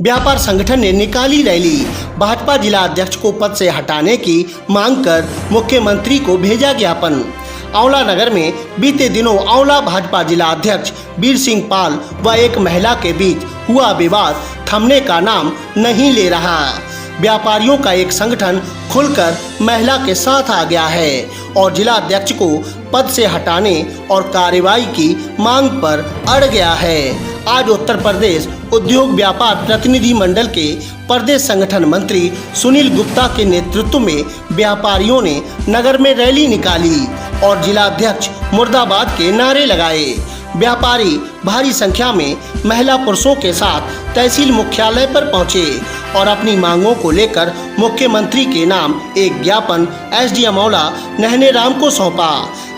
व्यापार संगठन ने निकाली रैली। भाजपा जिला अध्यक्ष को पद से हटाने की मांग कर मुख्यमंत्री को भेजा ज्ञापन। आंवला नगर में बीते दिनों आंवला भाजपा जिला अध्यक्ष वीर सिंह पाल व एक महिला के बीच हुआ विवाद थमने का नाम नहीं ले रहा। व्यापारियों का एक संगठन खुलकर महिला के साथ आ गया है और जिला अध्यक्ष को पद से हटाने और कार्रवाई की मांग पर अड़ गया है। आज उत्तर प्रदेश उद्योग व्यापार प्रतिनिधि मंडल के प्रदेश संगठन मंत्री सुनील गुप्ता के नेतृत्व में व्यापारियों ने नगर में रैली निकाली और जिला अध्यक्ष मुर्दाबाद के नारे लगाए। व्यापारी भारी संख्या में महिला पुरुषों के साथ तहसील मुख्यालय पर पहुंचे और अपनी मांगों को लेकर मुख्यमंत्री के नाम एक ज्ञापन एसडीएम आंवला नहने राम को सौंपा।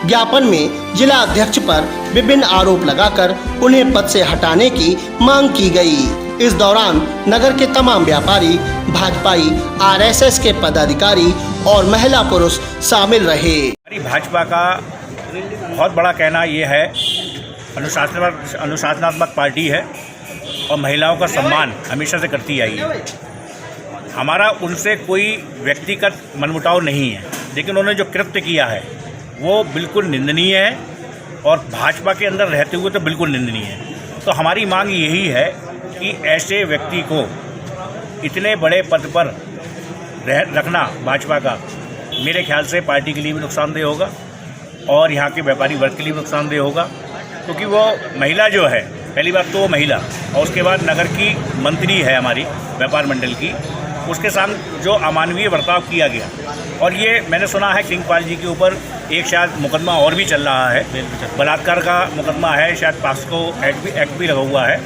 ज्ञापन में जिला अध्यक्ष पर विभिन्न आरोप लगाकर उन्हें पद से हटाने की मांग की गई। इस दौरान नगर के तमाम व्यापारी, भाजपाई, आरएसएस के पदाधिकारी और महिला पुरुष शामिल रहे। भाजपा का बहुत बड़ा कहना ये है, अनुशासनात्मक पार्टी है और महिलाओं का सम्मान हमेशा से करती आई है। हमारा उनसे कोई व्यक्तिगत मनमुटाव नहीं है, लेकिन उन्होंने जो कृत्य किया है वो बिल्कुल निंदनीय है और भाजपा के अंदर रहते हुए तो बिल्कुल निंदनीय है। तो हमारी मांग यही है कि ऐसे व्यक्ति को इतने बड़े पद पर रखना भाजपा का मेरे ख्याल से पार्टी के लिए भी नुकसानदेह होगा और यहाँ के व्यापारी वर्ग के लिए भी नुकसानदेह होगा, क्योंकि वो महिला जो है, पहली बात तो वो महिला और उसके बाद नगर की मंत्री है हमारी व्यापार मंडल की, उसके साथ जो अमानवीय बर्ताव किया गया। और ये मैंने सुना है किंगपाल जी के ऊपर एक शायद मुकदमा और भी चल रहा है, बलात्कार का मुकदमा है, शायद पास्को एक्ट भी लगा हुआ है।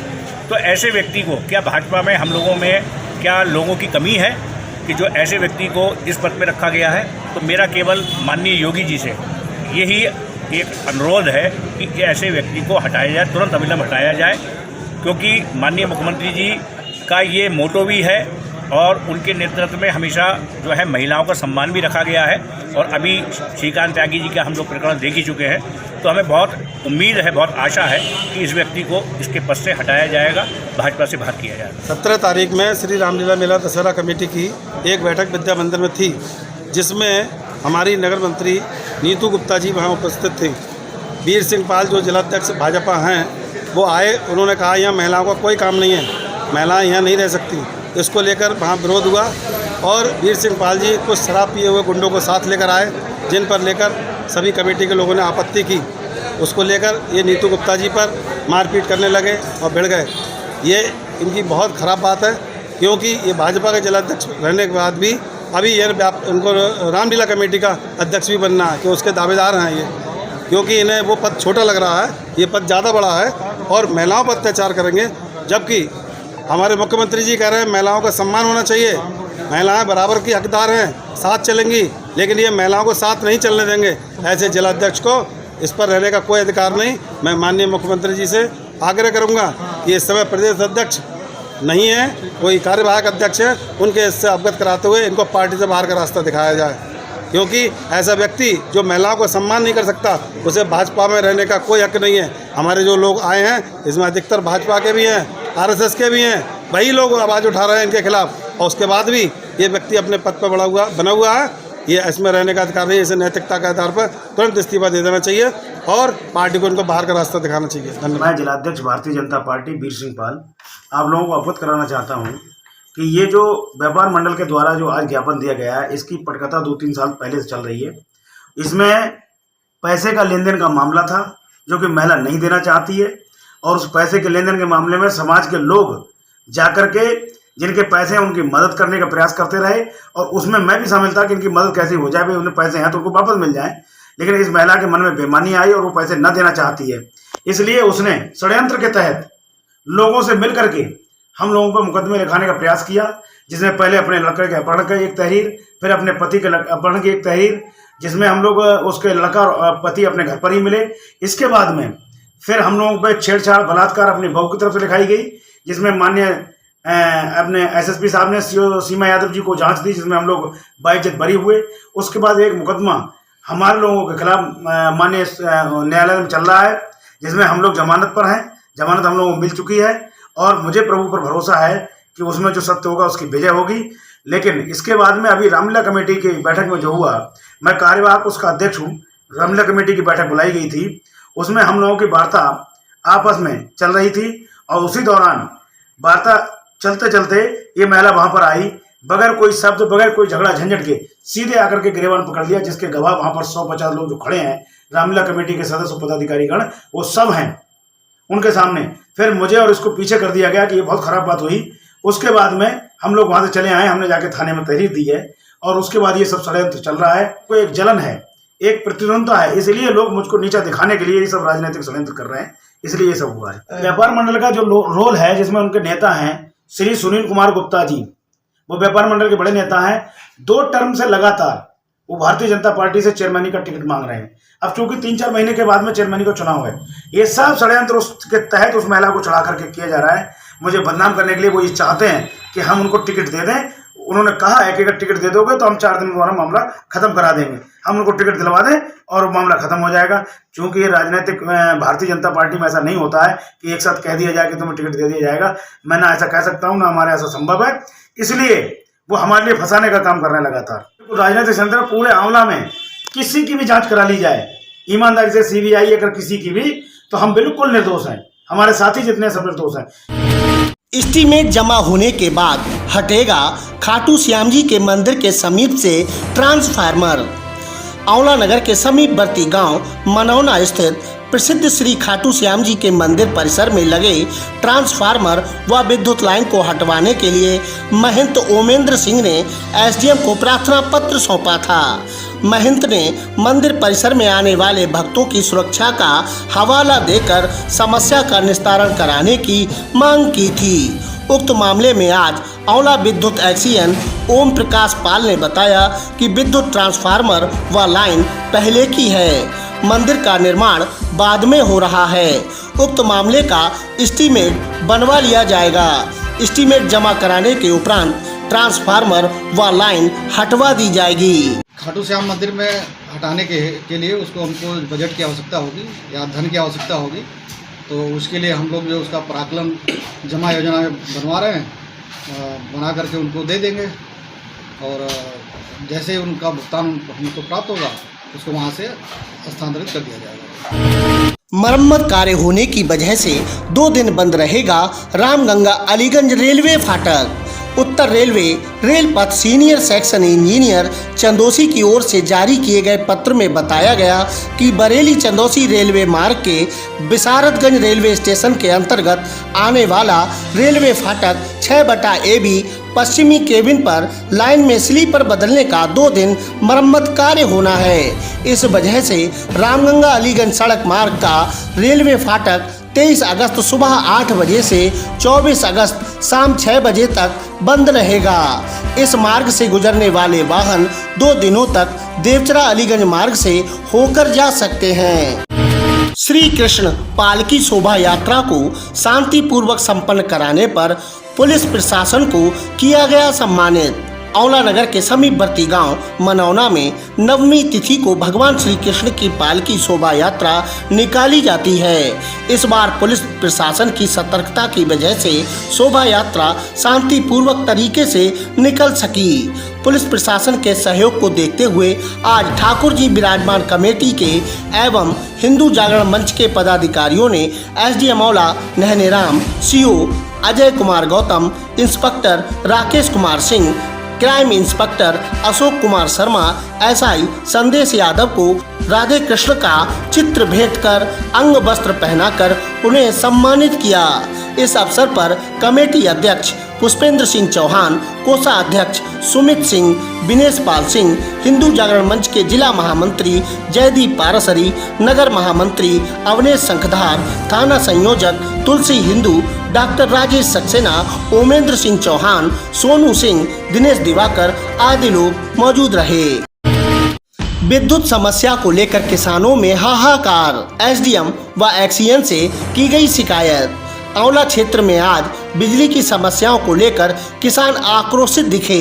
तो ऐसे व्यक्ति को क्या भाजपा में हम लोगों में क्या लोगों की कमी है कि जो ऐसे व्यक्ति को इस पद पर रखा गया है? तो मेरा केवल माननीय योगी जी से यही एक अनुरोध है कि ऐसे व्यक्ति को हटाया जाए, तुरंत अविलंब हटाया जाए, क्योंकि माननीय मुख्यमंत्री जी का ये मोटो भी है और उनके नेतृत्व में हमेशा जो है महिलाओं का सम्मान भी रखा गया है। और अभी श्रीकांत त्यागी जी का हम लोग प्रकरण देख ही चुके हैं, तो हमें बहुत उम्मीद है, बहुत आशा है कि इस व्यक्ति को इसके पद से हटाया जाएगा, भाजपा से बाहर किया जाएगा। 17 तारीख में श्री रामलीला मेला दशहरा कमेटी की एक बैठक विद्या मंदिर में थी, जिसमें हमारी नगर मंत्री नीतू गुप्ता जी वहाँ उपस्थित थी। वीर सिंह पाल जो जिलाध्यक्ष भाजपा हैं वो आए, उन्होंने कहा यहाँ महिलाओं का कोई काम नहीं है, महिलाएं यहाँ नहीं रह सकती। इसको लेकर वहाँ विरोध हुआ और वीर सिंह पाल जी कुछ शराब पिए हुए गुंडों को साथ लेकर आए, जिन पर लेकर सभी कमेटी के लोगों ने आपत्ति की। उसको लेकर ये नीतू गुप्ता जी पर मारपीट करने लगे और भिड़ गए। ये इनकी बहुत ख़राब बात है, क्योंकि ये भाजपा के जिलाध्यक्ष रहने के बाद भी अभी ये उनको रामलीला कमेटी का अध्यक्ष भी बनना है, कि उसके दावेदार हैं ये, क्योंकि इन्हें वो पद छोटा लग रहा है, ये पद ज़्यादा बड़ा है और महिलाओं पर अत्याचार करेंगे। जबकि हमारे मुख्यमंत्री जी कह रहे हैं महिलाओं का सम्मान होना चाहिए, महिलाएं बराबर की हकदार हैं, साथ चलेंगी, लेकिन ये महिलाओं को साथ नहीं चलने देंगे। ऐसे जिलाध्यक्ष को इस पर रहने का कोई अधिकार नहीं। मैं माननीय मुख्यमंत्री जी से आग्रह करूँगा कि इस समय प्रदेश अध्यक्ष नहीं है, कोई कार्यवाहक अध्यक्ष है, उनके इससे अवगत कराते हुए इनको पार्टी से बाहर का रास्ता दिखाया जाए, क्योंकि ऐसा व्यक्ति जो महिलाओं को सम्मान नहीं कर सकता, उसे भाजपा में रहने का कोई हक नहीं है। हमारे जो लोग आए हैं इसमें अधिकतर भाजपा के भी हैं, आरएसएस के भी हैं, वही लोग आवाज़ उठा रहे हैं इनके खिलाफ, और उसके बाद भी ये व्यक्ति अपने पद पर बना हुआ है। ये इसमें रहने का अधिकार नहीं है। इसे नैतिकता के आधार पर तुरंत इस्तीफा दे देना चाहिए और पार्टी को इनको बाहर का रास्ता दिखाना चाहिए। धन्यवाद। मैं जिलाध्यक्ष भारतीय जनता पार्टी वीर सिंह पाल आप लोगों को अवगत कराना चाहता हूं कि ये जो व्यापार मंडल के द्वारा जो आज ज्ञापन दिया गया है, इसकी पटकथा 2-3 साल पहले से चल रही है। इसमें पैसे का लेन देन का मामला था, जो कि महिला नहीं देना चाहती है, और उस पैसे के लेन देन के मामले में समाज के लोग जाकर के जिनके पैसे हैं उनकी मदद करने का प्रयास करते रहे, और उसमें मैं भी शामिल था कि इनकी मदद कैसे हो जाए, भाई उन्हें पैसे हैं तो उनको वापस मिल जाए। लेकिन इस महिला के मन में बेईमानी आई और वो पैसे न देना चाहती है, इसलिए उसने षड्यंत्र के तहत लोगों से मिल करके हम लोगों पर मुकदमे लिखाने का प्रयास किया, जिसमें पहले अपने लड़के के अपहरण की एक तहरीर, फिर अपने पति के अपहरण की एक तहरीर, जिसमें हम लोग उसके लड़का और पति अपने घर पर ही मिले। इसके बाद में फिर हम लोगों पर छेड़छाड़, बलात्कार अपनी बहू की तरफ से लिखाई गई, जिसमें माननीय अपने एसएसपी साहब ने सीमा यादव जी को जांच दी, जिसमें हम लोग बाइज्जत बरी हुए। उसके बाद एक मुकदमा हमारे लोगों के खिलाफ माननीय न्यायालय में चल रहा है, जिसमें हम लोग जमानत पर हैं, जमानत हम लोगों को मिल चुकी है और मुझे प्रभु पर भरोसा है कि उसमें जो सत्य होगा उसकी विजय होगी। लेकिन इसके बाद में अभी रामलीला कमेटी की बैठक में जो हुआ, मैं कार्यवाहक उसका अध्यक्ष हूँ। रामलीला कमेटी की बैठक बुलाई गई थी, उसमें हम लोगों की वार्ता आपस में चल रही थी और उसी दौरान वार्ता चलते चलते ये महिला वहां पर आई, बगैर कोई शब्द, बगैर कोई झगड़ा झंझट के सीधे आकर के गिरेबान पकड़ लिया, जिसके गवाह वहां पर 150 लोग जो खड़े हैं, रामलीला कमेटी के सदस्य पदाधिकारीगण, वो सब हैं उनके सामने। फिर मुझे और इसको पीछे कर दिया गया कि ये बहुत खराब बात हुई। उसके बाद में हम लोग वहां से चले आए, हमने जाके थाने में तहरीर दी है और उसके बाद ये सब षड्यंत्र चल रहा है। कोई एक जलन है, एक प्रतिद्वंदता है, इसलिए लोग मुझको नीचा दिखाने के लिए ये सब राजनीतिक षड्यंत्र कर रहे हैं, इसलिए ये सब हुआ है। व्यापार मंडल का जो रोल है, जिसमें उनके नेता हैं श्री सुनील कुमार गुप्ता जी, वो व्यापार मंडल के बड़े नेता हैं। 2 टर्म से लगातार वो भारतीय जनता पार्टी से चेयरमैनी का टिकट मांग रहे हैं। अब चूंकि 3-4 महीने के बाद में चेयरमैनी का चुनाव है, ये सब षड्यंत्र उसके तहत उस महिला को चढ़ा करके किया जा रहा है, मुझे बदनाम करने के लिए। वो ये चाहते हैं कि हम उनको टिकट दे दें। उन्होंने कहा है कि अगर टिकट दे दोगे तो हम 4 दिन द्वारा मामला खत्म करा देंगे, हम उनको टिकट दिलवा दें और मामला खत्म हो जाएगा। क्योंकि ये राजनीतिक भारतीय जनता पार्टी में ऐसा नहीं होता है कि एक साथ कह दिया जाए कि तुम्हें टिकट दे दिया जाएगा। मैं ना ऐसा कह सकता हूँ, ना हमारे ऐसा संभव है, इसलिए वो हमारे लिए फंसाने का काम कर रहे हैं लगातार। तो राजनीतिक संदर्भ पूरे आंवला में किसी की भी जांच करा ली जाए ईमानदारी से, सीबीआई अगर किसी की भी, तो हम बिल्कुल निर्दोष हैं, हमारे साथी जितने सब निर्दोष हैं। एस्टीमेट जमा होने के बाद हटेगा खाटू श्याम जी के मंदिर के समीप से ट्रांसफार्मर। आंवला नगर के समीपवर्ती गांव मनौना स्थित प्रसिद्ध श्री खाटू श्याम जी के मंदिर परिसर में लगे ट्रांसफार्मर व विद्युत लाइन को हटवाने के लिए महंत ओमेंद्र सिंह ने एसडीएम को प्रार्थना पत्र सौंपा था। महंत ने मंदिर परिसर में आने वाले भक्तों की सुरक्षा का हवाला देकर समस्या का निस्तारण कराने की मांग की थी। उक्त मामले में आज आंवला विद्युत एक्सीएन ओम प्रकाश पाल ने बताया कि विद्युत ट्रांसफार्मर व लाइन पहले की है, मंदिर का निर्माण बाद में हो रहा है। उक्त मामले का एस्टीमेट बनवा लिया जाएगा। एस्टीमेट जमा कराने के उपरांत ट्रांसफार्मर व लाइन हटवा दी जाएगी। खाटू श्याम मंदिर में हटाने के लिए उसको हमको बजट की आवश्यकता होगी या धन की आवश्यकता होगी, तो उसके लिए हम लोग जो उसका प्राक्कलन जमा योजना में बनवा रहे हैं, बना करके उनको दे देंगे और जैसे ही उनका भुगतान हमको प्राप्त होगा उसको वहाँ से स्थानांतरित कर दिया जाएगा। मरम्मत कार्य होने की वजह से 2 दिन बंद रहेगा रामगंगा अलीगंज रेलवे फाटक। उत्तर रेलवे रेल पथ सीनियर सेक्शन इंजीनियर चंदोसी की ओर से जारी किए गए पत्र में बताया गया कि बरेली चंदोसी रेलवे मार्ग के बिसारतगंज रेलवे स्टेशन के अंतर्गत आने वाला रेलवे फाटक 6/AB पश्चिमी केबिन पर लाइन में स्लीपर बदलने का 2 दिन मरम्मत कार्य होना है। इस वजह से रामगंगा अलीगंज सड़क मार्ग का रेलवे फाटक 23 अगस्त सुबह 8 बजे से 24 अगस्त शाम 6 बजे तक बंद रहेगा। इस मार्ग से गुजरने वाले वाहन 2 दिनों तक देवचरा अलीगंज मार्ग से होकर जा सकते हैं। श्री कृष्ण पालकी शोभा यात्रा को शांतिपूर्वक संपन्न कराने पर पुलिस प्रशासन को किया गया सम्मानित। आंवला नगर के समीपवर्ती गांव मनौना में नवमी तिथि को भगवान श्री कृष्ण की पालकी शोभा यात्रा निकाली जाती है। इस बार पुलिस प्रशासन की सतर्कता की वजह से शोभा यात्रा शांतिपूर्वक तरीके से निकल सकी। पुलिस प्रशासन के सहयोग को देखते हुए आज ठाकुर जी विराजमान कमेटी के एवं हिंदू जागरण मंच के पदाधिकारियों ने SDM Aonla Nahneram, CO Ajay Kumar Gautam, inspector Rakesh Kumar Singh, crime inspector Ashok Kumar Sharma, SI Sandesh Yadav को राधे कृष्ण का चित्र भेंट कर अंग वस्त्र पहनाकर उन्हें सम्मानित किया। इस अवसर पर कमेटी अध्यक्ष पुष्पेंद्र सिंह चौहान, कोषाध्यक्ष सुमित सिंह, विनेश पाल सिंह, हिंदू जागरण मंच के जिला महामंत्री जयदीप पारसरी, नगर महामंत्री अवनेश शंखधार, थाना संयोजक तुलसी हिंदू, डॉक्टर राजेश सक्सेना, ओमेंद्र सिंह चौहान, सोनू सिंह, दिनेश दिवाकर आदि लोग मौजूद रहे। विद्युत समस्या को लेकर किसानों में हाहाकार, एसडीएम व एक्सीएन से की गई शिकायत। आंवला क्षेत्र में आज बिजली की समस्याओं को लेकर किसान आक्रोशित दिखे।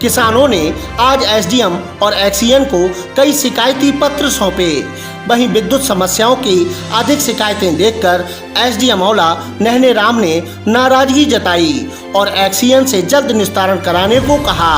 किसानों ने आज एसडीएम और एक्सीएन को कई शिकायती पत्र सौंपे। वहीं विद्युत समस्याओं की अधिक शिकायतें देखकर एसडीएम औला नहने राम ने नाराजगी जताई और एक्सीएन से जल्द निस्तारण कराने को कहा।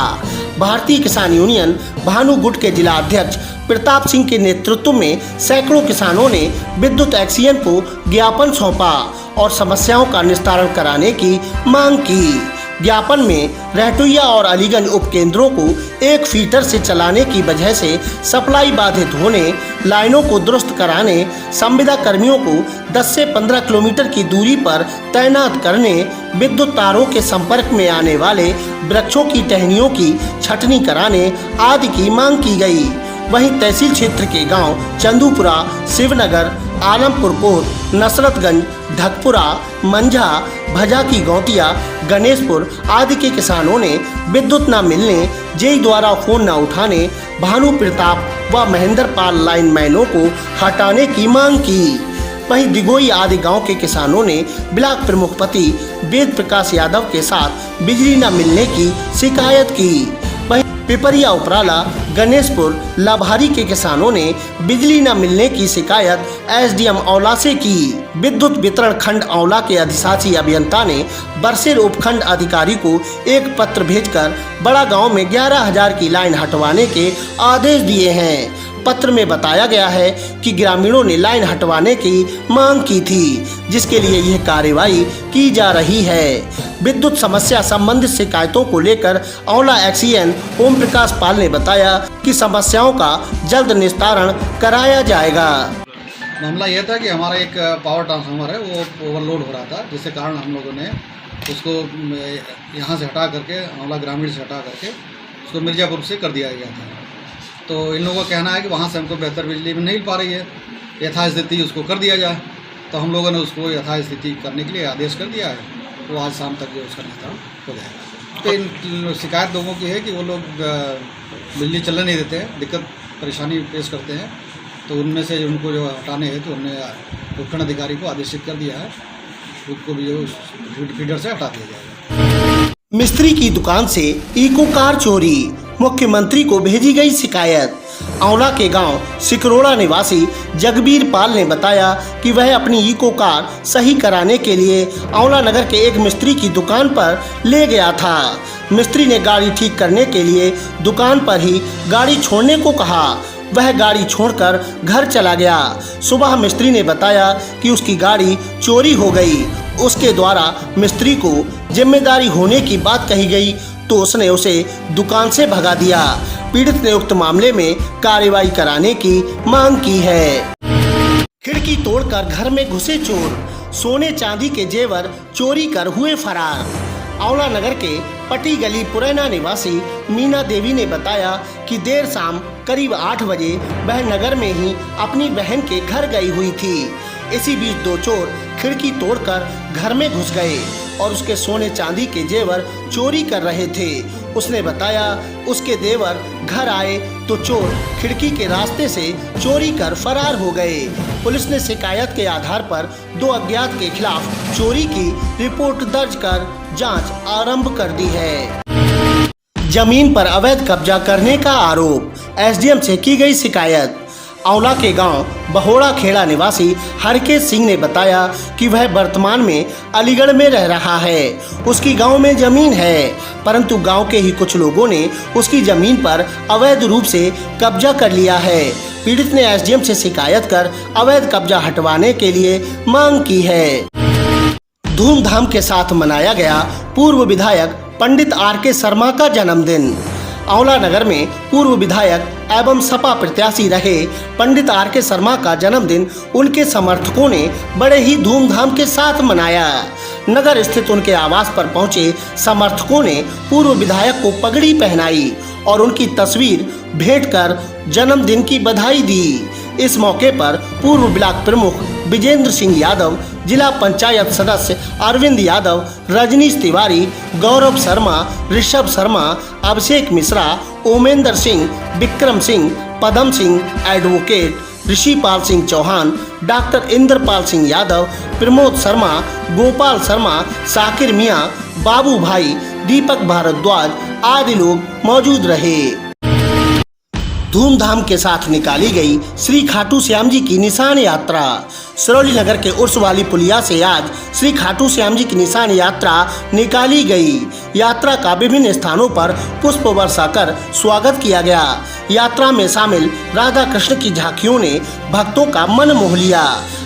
भारतीय किसान यूनियन भानु गुट के जिला अध्यक्ष प्रताप सिंह के नेतृत्व में सैकड़ों किसानों ने विद्युत एक्सीएन को ज्ञापन सौंपा और समस्याओं का निस्तारण कराने की मांग की। ज्ञापन में रहटुइया और अलीगंज उपकेंद्रों को 1 फीटर से चलाने की वजह से सप्लाई बाधित होने, लाइनों को दुरुस्त कराने, संविदा कर्मियों को 10 से 15 किलोमीटर की दूरी पर तैनात करने, विद्युत तारों के संपर्क में आने वाले वृक्षों की टहनियों की छटनी कराने आदि की मांग की गई। वहीं तहसील क्षेत्र के गांव चंदूपुरा, शिवनगर, आलमपुर कोट, नसरतगंज, ढकपुरा, मंझा, भजा की गौतिया, गणेशपुर आदि के किसानों ने विद्युत न मिलने, जेई द्वारा फोन न उठाने, भानु प्रताप व महेंद्र पाल लाइनमैनों को हटाने की मांग की। वहीं दिगोई आदि गांव के किसानों ने ब्लॉक प्रमुख पति वेद प्रकाश यादव के साथ बिजली न मिलने की शिकायत की। वहीं पिपरिया उपराला, गणेशपुर, लाभारी के किसानों ने बिजली न मिलने की शिकायत एसडीएम औला से की। विद्युत वितरण खंड औला के अधिशासी अभियंता ने बरसेर उपखंड अधिकारी को एक पत्र भेजकर बड़ा गांव में 11,000 की लाइन हटवाने के आदेश दिए हैं। पत्र में बताया गया है कि ग्रामीणों ने लाइन हटवाने की मांग की थी, जिसके लिए यह कार्रवाई की जा रही है। विद्युत समस्या संबंधित शिकायतों को लेकर औला एक्सीएन ओम प्रकाश पाल ने बताया कि समस्याओं का जल्द निस्तारण कराया जाएगा। मामला यह था कि हमारा एक पावर ट्रांसफार्मर है, वो ओवरलोड हो रहा था, जिसके कारण हम लोगों ने उसको यहाँ से हटा करके, औला ग्रामीण से हटा करके उसको मिर्ज़ापुर से कर दिया गया था। तो इन लोगों का कहना है कि वहाँ से हमको बेहतर बिजली मिल नहीं पा रही है, यथास्थिति उसको कर दिया जाए। तो हम लोगों ने उसको यथास्थिति करने के लिए आदेश कर दिया है, तो आज शाम तक जो उसका निस्तारण हो जाएगा। तो इन शिकायत लोगों की है कि वो लोग बिजली चलने नहीं देते हैं, दिक्कत परेशानी पेश करते हैं। तो उनमें से उनको जो हटाने हैं, तो हमने उपखंड अधिकारी को आदेशित कर दिया है, उसको भी जो फीडर से हटा दिया जाएगा। मिस्त्री की दुकान से इको कार चोरी, मुख्यमंत्री को भेजी गई शिकायत। औला के गांव सिकरोड़ा निवासी जगबीर पाल ने बताया कि वह अपनी इको कार सही कराने के लिए औला नगर के एक मिस्त्री की दुकान पर ले गया था। मिस्त्री ने गाड़ी ठीक करने के लिए दुकान पर ही गाड़ी छोड़ने को कहा। वह गाड़ी छोड़कर घर चला गया। सुबह मिस्त्री ने बताया कि उसकी गाड़ी चोरी हो गई। उसके द्वारा मिस्त्री को जिम्मेदारी होने की बात कही गई, तो उसने उसे दुकान से भगा दिया। पीड़ित ने उक्त मामले में कार्रवाई कराने की मांग की है। खिड़की तोड़कर घर में घुसे चोर, सोने चांदी के जेवर चोरी कर हुए फरार। औला नगर के पटी गली पुरैना निवासी मीना देवी ने बताया कि देर शाम करीब 8 बजे वह नगर में ही अपनी बहन के घर गई हुई थी। इसी बीच 2 चोर खिड़की तोड़कर घर में घुस गए और उसके सोने चांदी के जेवर चोरी कर रहे थे। उसने बताया उसके देवर घर आए तो चोर खिड़की के रास्ते से चोरी कर फरार हो गए। पुलिस ने शिकायत के आधार पर 2 अज्ञात के खिलाफ चोरी की रिपोर्ट दर्ज कर जांच आरंभ कर दी है। जमीन पर अवैध कब्जा करने का आरोप, एसडीएम से की गई शिकायत। औला के गांव बहोड़ा खेड़ा निवासी हरकेश सिंह ने बताया कि वह वर्तमान में अलीगढ़ में रह रहा है। उसकी गांव में जमीन है, परंतु गांव के ही कुछ लोगों ने उसकी जमीन पर अवैध रूप से कब्जा कर लिया है। पीड़ित ने एसडीएम से शिकायत कर अवैध कब्जा हटवाने के लिए मांग की है। धूमधाम के साथ मनाया गया पूर्व विधायक पंडित आर.के. शर्मा का जन्मदिन। औला नगर में पूर्व विधायक एवं सपा प्रत्याशी रहे पंडित आर.के. शर्मा का जन्मदिन उनके समर्थकों ने बड़े ही धूमधाम के साथ मनाया। नगर स्थित उनके आवास पर पहुंचे समर्थकों ने पूर्व विधायक को पगड़ी पहनाई और उनकी तस्वीर भेंट कर जन्मदिन की बधाई दी। इस मौके पर पूर्व ब्लॉक प्रमुख विजेंद्र सिंह यादव, जिला पंचायत सदस्य अरविंद यादव, रजनीश तिवारी, गौरव शर्मा, ऋषभ शर्मा, अभिषेक मिश्रा, ओमेंद्र सिंह, विक्रम सिंह, पदम सिंह, एडवोकेट ऋषिपाल सिंह चौहान, डॉक्टर इंद्रपाल सिंह यादव, प्रमोद शर्मा, गोपाल शर्मा, साकिर मियाँ, बाबू भाई, दीपक भारद्वाज आदि लोग मौजूद रहे। धूमधाम के साथ निकाली गई श्री खाटू श्याम जी की निशान यात्रा। सिरौली नगर के उर्स वाली पुलिया से आज श्री खाटू श्याम जी की निशान यात्रा निकाली गई। यात्रा का विभिन्न स्थानों पर पुष्प वर्षा कर स्वागत किया गया। यात्रा में शामिल राधा कृष्ण की झांकियों ने भक्तों का मन मोह लिया।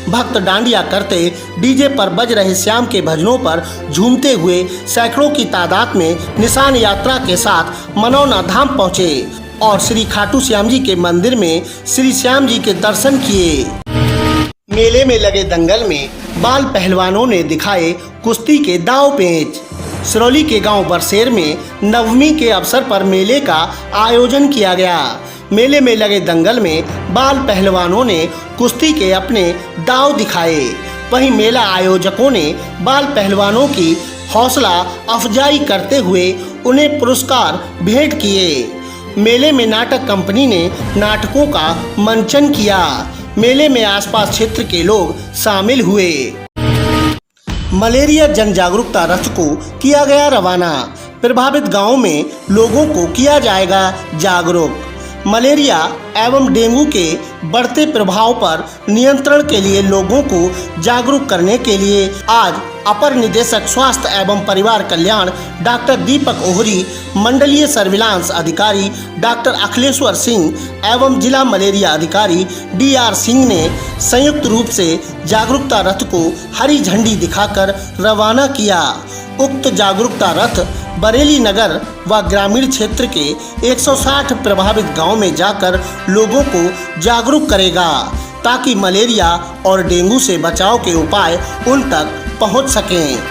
भक्त डांडिया करते, डीजे पर बज रहे श्याम के भजनों पर झूमते हुए सैकड़ों की तादाद में निशान यात्रा के साथ मनौना धाम पहुँचे और श्री खाटू श्याम जी के मंदिर में श्री श्याम जी के दर्शन किए। मेले में लगे दंगल में बाल पहलवानों ने दिखाए कुश्ती के दांव पेच। सिरौली के गांव बरसेर में नवमी के अवसर पर मेले का आयोजन किया गया। मेले में लगे दंगल में बाल पहलवानों ने कुश्ती के अपने दांव दिखाए। वहीं मेला आयोजकों ने बाल पहलवानों की हौसला अफजाई करते हुए उन्हें पुरस्कार भेंट किए। मेले में नाटक कंपनी ने नाटकों का मंचन किया। मेले में आसपास क्षेत्र के लोग शामिल हुए। मलेरिया जन जागरूकता रथ को किया गया रवाना। प्रभावित गांवों में लोगों को किया जाएगा जागरूक। मलेरिया एवं डेंगू के बढ़ते प्रभाव पर नियंत्रण के लिए लोगों को जागरूक करने के लिए आज अपर निदेशक स्वास्थ्य एवं परिवार कल्याण डॉक्टर दीपक ओहरी, मंडलीय सर्विलांस अधिकारी डॉक्टर अखिलेश्वर सिंह एवं जिला मलेरिया अधिकारी DR सिंह ने संयुक्त रूप से जागरूकता रथ को हरी झंडी दिखाकर रवाना किया। उक्त जागरूकता रथ बरेली नगर व ग्रामीण क्षेत्र के 160 प्रभावित गांव में जाकर लोगों को जागरूक करेगा ताकि मलेरिया और डेंगू से बचाव के उपाय उन तक पहुंच सकें।